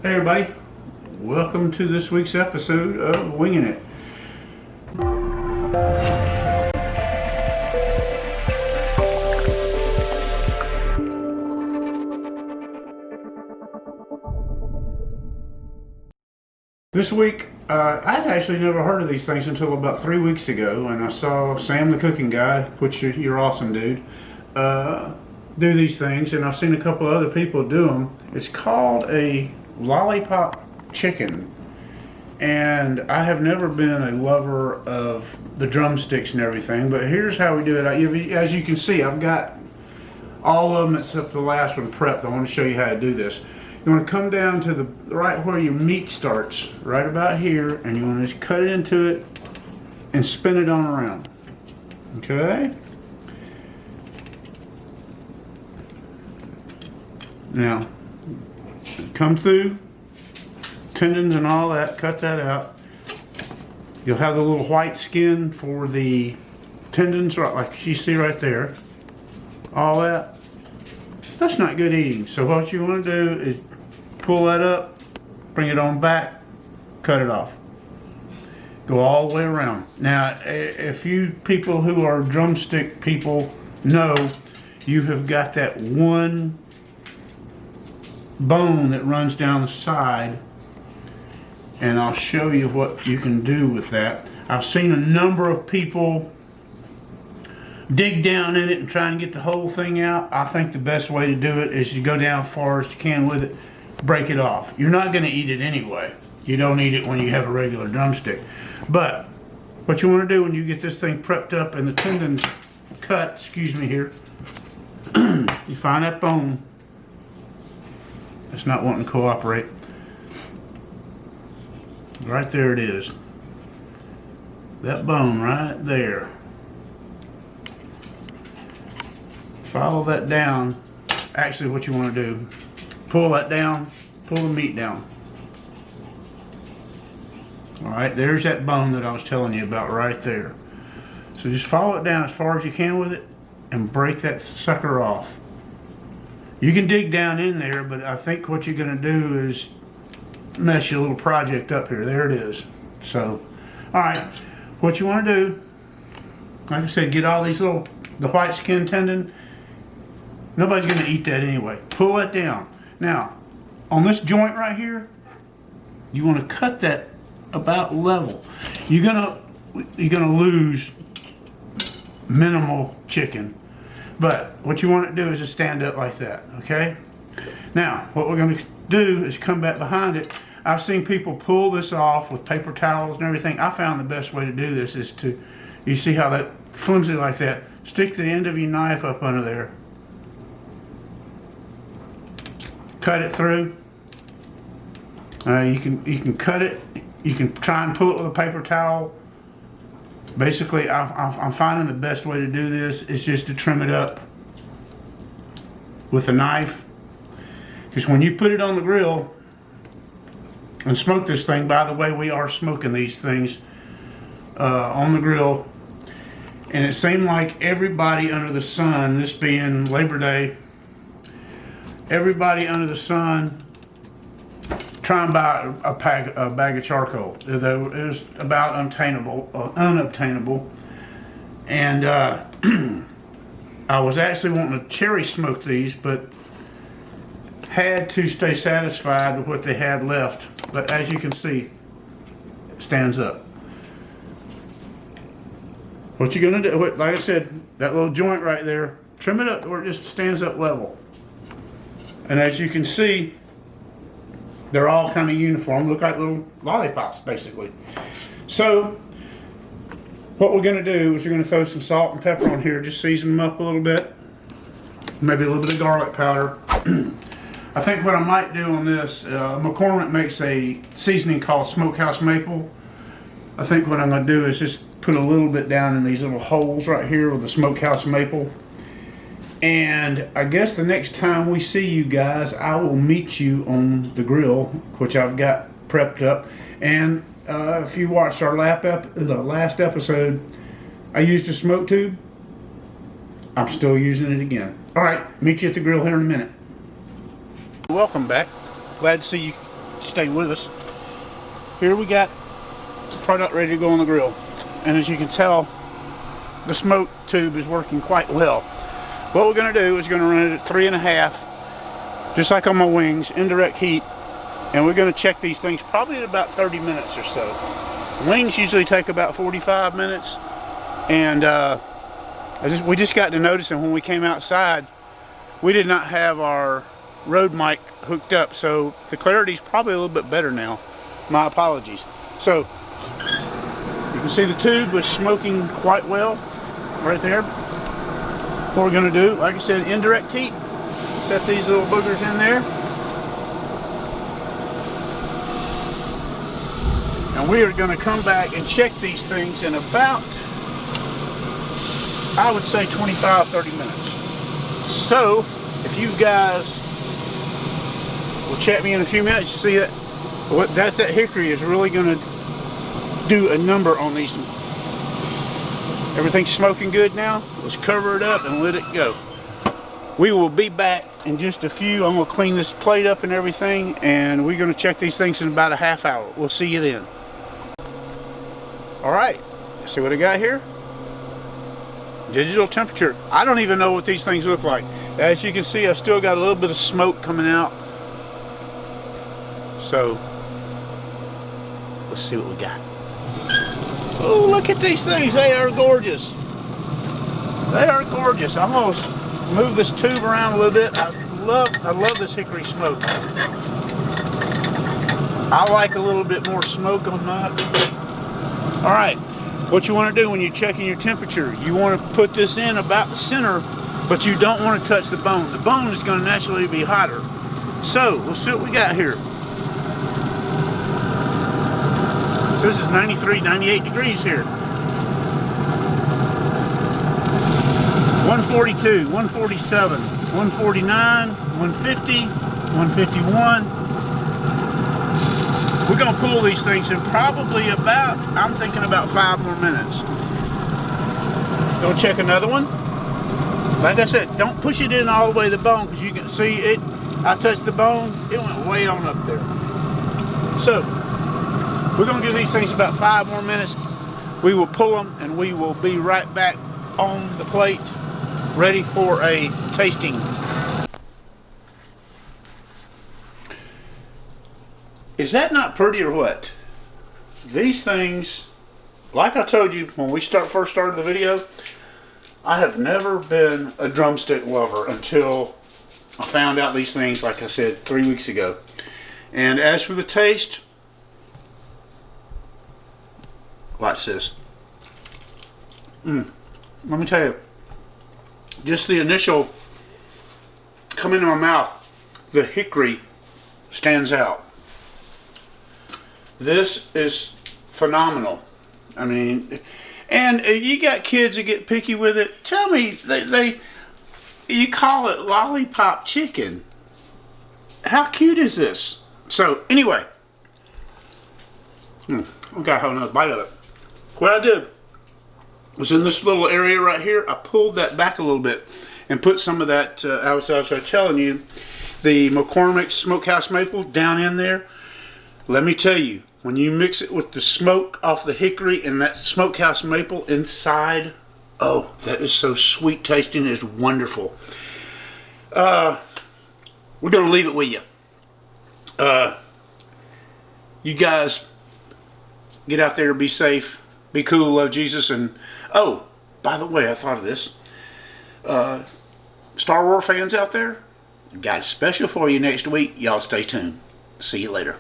Hey everybody, welcome to this week's episode of Winging It. This week, I'd actually never heard of these things until about 3 weeks ago, and I saw Sam the cooking guy, which you're awesome dude, do these things, and I've seen a couple of other people do them. It's called a Lollipop Chicken, and I have never been a lover of the drumsticks and everything, but here's how we do it. As you can see, I've got all of them except the last one prepped. I want to show you how to do this. You want to come down to the right where your meat starts, right about here, and you want to just cut it into it and spin it on around. Okay? Now, come through, tendons and all that, cut that out. You'll have the little white skin for the tendons, right, like you see right there. All that. That's not good eating. So what you want to do is pull that up, bring it on back, cut it off. Go all the way around. Now, if you people who are drumstick people know, you have got that one bone that runs down the side, and I'll show you what you can do with that. I've seen a number of people dig down in it and try and get the whole thing out. I think the best way to do it is you go down far as you can with it, break it off. You're not going to eat it anyway. You don't eat it when you have a regular drumstick. But what you want to do when you get this thing prepped up and the tendons cut, excuse me here, you find that bone. It's not wanting to cooperate. Right there it is. That bone right there. Follow that down. Actually, what you want to do, pull that down, pull the meat down. Alright, there's that bone that I was telling you about right there. So just follow it down as far as you can with it and break that sucker off. You can dig down in there, but I think what you're going to do is mess your little project up here. There it is. So, alright, what you want to do, like I said, get all these little, the white skin tendon. Nobody's going to eat that anyway. Pull that down. Now, on this joint right here, you want to cut that about level. You're gonna lose minimal chicken. But what you want to do is just stand up like that, okay? Now, what we're going to do is come back behind it. I've seen people pull this off with paper towels and everything. I found the best way to do this is to, you see how that flimsy like that, stick the end of your knife up under there. Cut it through. You can cut it. You can try and pull it with a paper towel. Basically, I'm finding the best way to do this is just to trim it up with a knife. Because when you put it on the grill and smoke this thing, by the way, we are smoking these things on the grill. And it seemed like everybody under the sun, this being Labor Day, everybody under the sun try and buy a bag of charcoal. It was about unobtainable. And I was actually wanting to cherry smoke these, but had to stay satisfied with what they had left. But as you can see, it stands up. What you're gonna do, like I said, that little joint right there, trim it up where it just stands up level. And as you can see, they're all kind of uniform, look like little lollipops basically. So what we're going to do is we're going to throw some salt and pepper on here, just season them up a little bit, maybe a little bit of garlic powder. I think what I might do on this, McCormick makes a seasoning called Smokehouse Maple. I think what I'm going to do is just put a little bit down in these little holes right here with the Smokehouse Maple. And I guess the next time we see you guys, I will meet you on the grill, which I've got prepped up. And if you watched our last episode, I used a smoke tube. I'm still using it again. All right, meet you at the grill here in a minute. Welcome back. Glad to see you stay with us. Here we got the product ready to go on the grill. And as you can tell, the smoke tube is working quite well. What we're going to do is going to run it at 3.5, just like on my wings, indirect heat. And we're going to check these things probably at about 30 minutes or so. Wings usually take about 45 minutes. And we just got to noticing when we came outside, we did not have our Rode mic hooked up, so the clarity is probably a little bit better now. My apologies. So you can see the tube was smoking quite well right there. What we're going to do, like I said, indirect heat. Set these little boogers in there. And we are going to come back and check these things in about, I would say, 25-30 minutes. So if you guys will check me in a few minutes, you see that that hickory is really going to do a number on these. Everything's smoking good now. Let's cover it up and let it go. We will be back in just a few. I'm going to clean this plate up and everything, and we're going to check these things in about a half hour. We'll see you then. Alright, see what I got here? Digital temperature. I don't even know what these things look like. As you can see, I still got a little bit of smoke coming out. So, let's see what we got. Oh, look at these things. They are gorgeous. They are gorgeous. I'm going to move this tube around a little bit. I love this hickory smoke. I like a little bit more smoke on mine. Alright, what you want to do when you're checking your temperature, you want to put this in about the center, but you don't want to touch the bone. The bone is going to naturally be hotter. So, let's see what we got here. So this is 93, 98 degrees here. 142, 147, 149, 150, 151. We're going to pull these things in probably about, I'm thinking about 5 more minutes. Go check another one. Like I said, don't push it in all the way to the bone, because you can see it. I touched the bone, it went way on up there. So, we're going to give these things about 5 more minutes. We will pull them and we will be right back on the plate, ready for a tasting. Is that not pretty or what? These things, like I told you when we first started the video, I have never been a drumstick lover until I found out these things, like I said, 3 weeks ago. And as for the taste, watch this. Let me tell you, just the initial come into my mouth, the hickory stands out. This is phenomenal. I mean, and you got kids that get picky with it. Tell me, you call it Lollipop Chicken. How cute is this? So anyway, I got to have another bite of it. What I did was in this little area right here, I pulled that back a little bit and put some of that, I was telling you, the McCormick Smokehouse Maple down in there. Let me tell you, when you mix it with the smoke off the hickory and that Smokehouse Maple inside, oh, that is so sweet tasting. It's wonderful. We're going to leave it with you. You guys get out there, be safe, be cool, love Jesus, and oh, by the way, I thought of this. Star Wars fans out there, got a special for you next week. Y'all stay tuned. See you later.